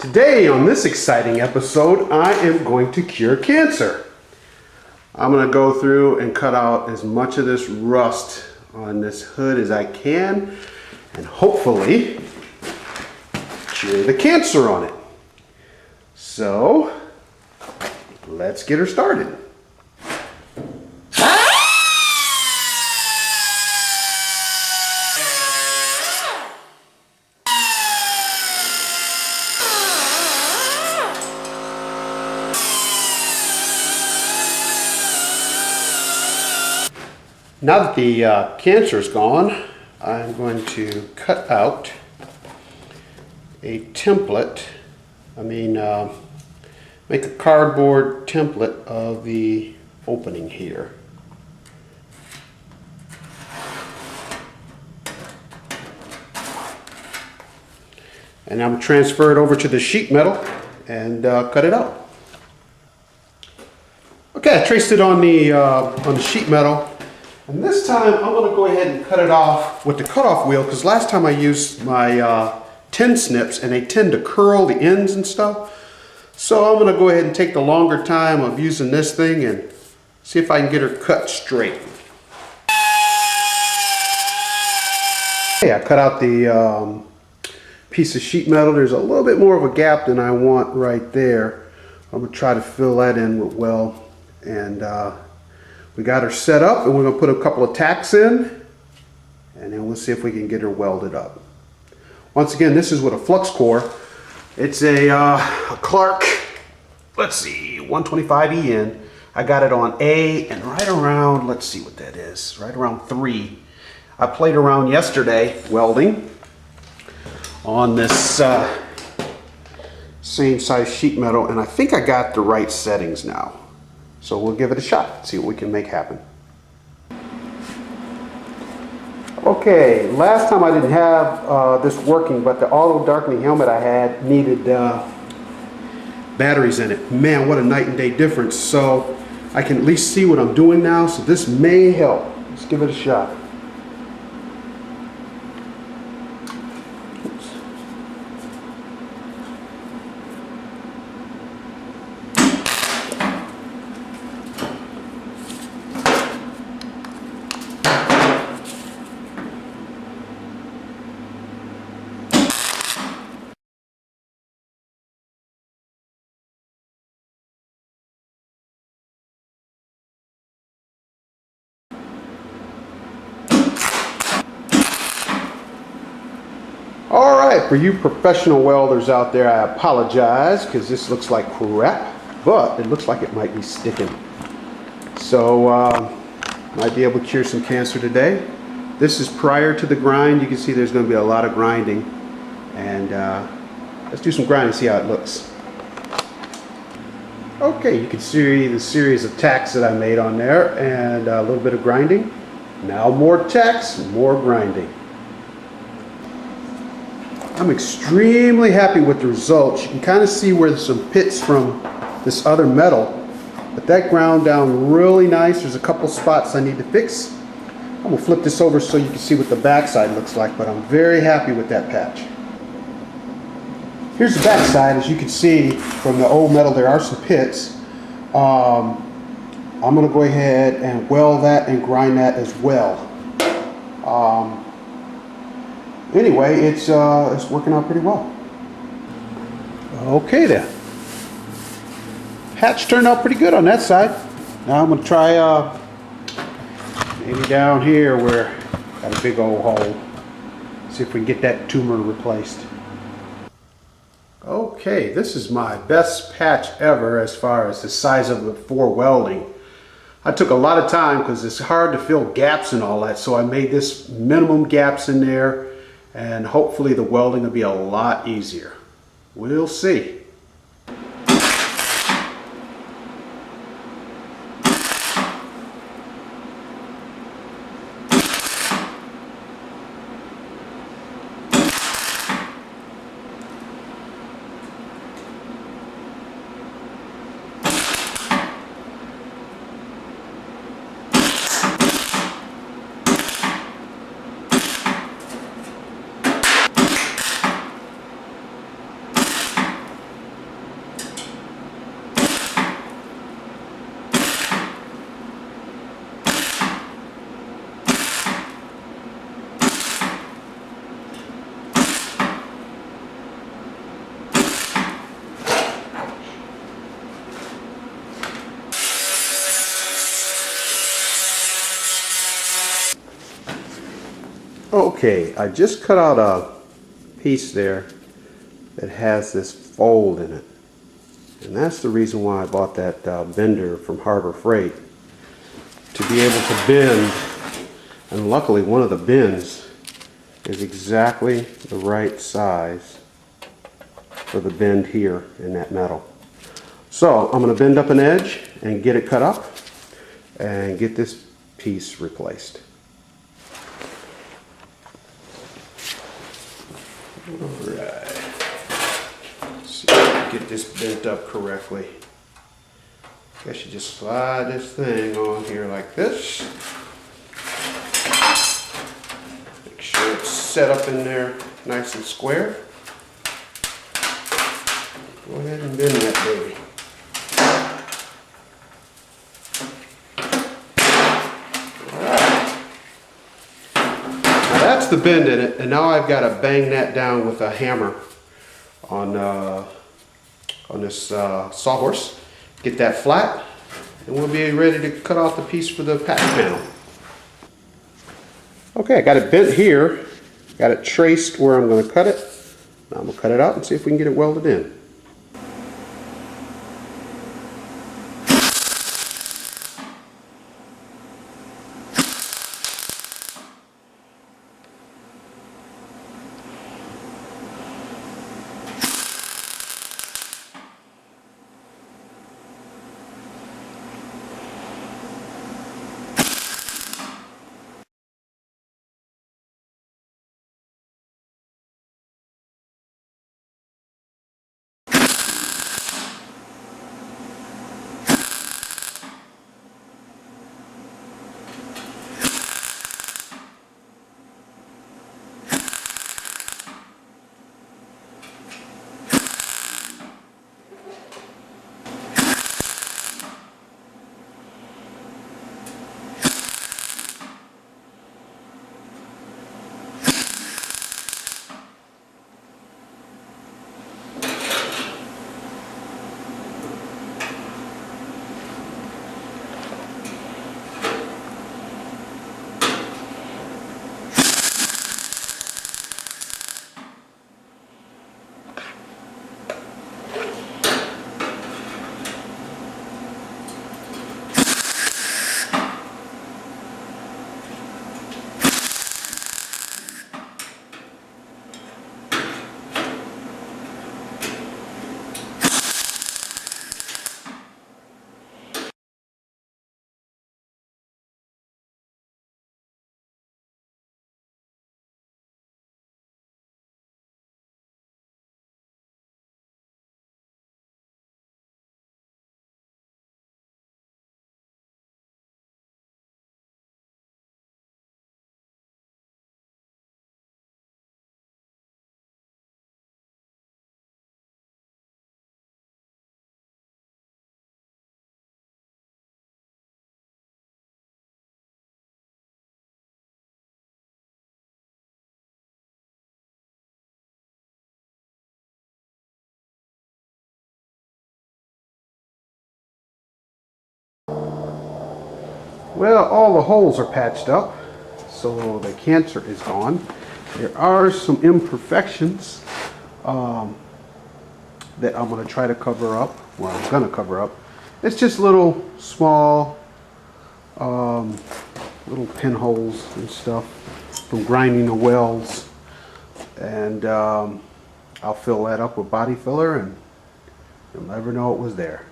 Today on this exciting episode, I am going to cure cancer. I'm going to go through and cut out as much of this rust on this hood as I can and hopefully cure the cancer on it. So let's get her started. Now that the cancer is gone, I'm going to cut out a template. Make a cardboard template of the opening here. And I'm going to transfer it over to the sheet metal and cut it out. Okay, I traced it on the sheet metal. And this time I'm going to go ahead and cut it off with the cutoff wheel, because last time I used my tin snips and they tend to curl the ends and stuff. So I'm going to go ahead and take the longer time of using this thing and see if I can get her cut straight. Okay, I cut out the piece of sheet metal. There's a little bit more of a gap than I want right there. I'm going to try to fill that in with weld. And we got her set up, and we're going to put a couple of tacks in, and then we'll see if we can get her welded up. Once again, this is with a flux core. It's a Clark, let's see, 125 EN. I got it on A and right around, let's see what that is, right around 3. I played around yesterday welding on this same size sheet metal, and I think I got the right settings now. So we'll give it a shot, see what we can make happen. Okay, last time I didn't have this working, but the auto darkening helmet I had needed batteries in it. Man, what a night and day difference. So I can at least see what I'm doing now, so this may help. Let's give it a shot. Alright, for you professional welders out there, I apologize because this looks like crap, but it looks like it might be sticking. So, might be able to cure some cancer today. This is prior to the grind. You can see there's going to be a lot of grinding. And let's do some grinding and see how it looks. Okay, you can see the series of tacks that I made on there and a little bit of grinding. Now more tacks, more grinding. I'm extremely happy with the results. You can kind of see where there's some pits from this other metal, but that ground down really nice. There's a couple spots I need to fix. I'm going to flip this over so you can see what the backside looks like, but I'm very happy with that patch. Here's the backside. As you can see from the old metal, there are some pits. I'm going to go ahead and weld that and grind that as well. Anyway, it's working out pretty well. Okay then. Hatch turned out pretty good on that side. Now I'm going to try maybe down here where got a big old hole. See if we can get that tumor replaced. Okay, this is my best patch ever as far as the size of it for welding. I took a lot of time because it's hard to fill gaps and all that, so I made this minimum gaps in there. And hopefully the welding will be a lot easier. We'll see. Okay, I just cut out a piece there that has this fold in it. And that's the reason why I bought that bender from Harbor Freight, to be able to bend. And luckily one of the bends is exactly the right size for the bend here in that metal. So I'm going to bend up an edge and get it cut up and get this piece replaced. Alright, let's see if I can get this bent up correctly. Guess you just slide this thing on here like this. Make sure it's set up in there nice and square. Go ahead and bend that baby. That's the bend in it, and now I've got to bang that down with a hammer on this sawhorse. Get that flat, and we'll be ready to cut off the piece for the patch panel. Okay, I got it bent here, got it traced where I'm going to cut it. Now I'm going to cut it out and see if we can get it welded in. Well, all the holes are patched up, so the cancer is gone. There are some imperfections that I'm going to try to cover up. Well, I'm going to cover up. It's just little small little pinholes and stuff from grinding the welds. And I'll fill that up with body filler, and you'll never know it was there.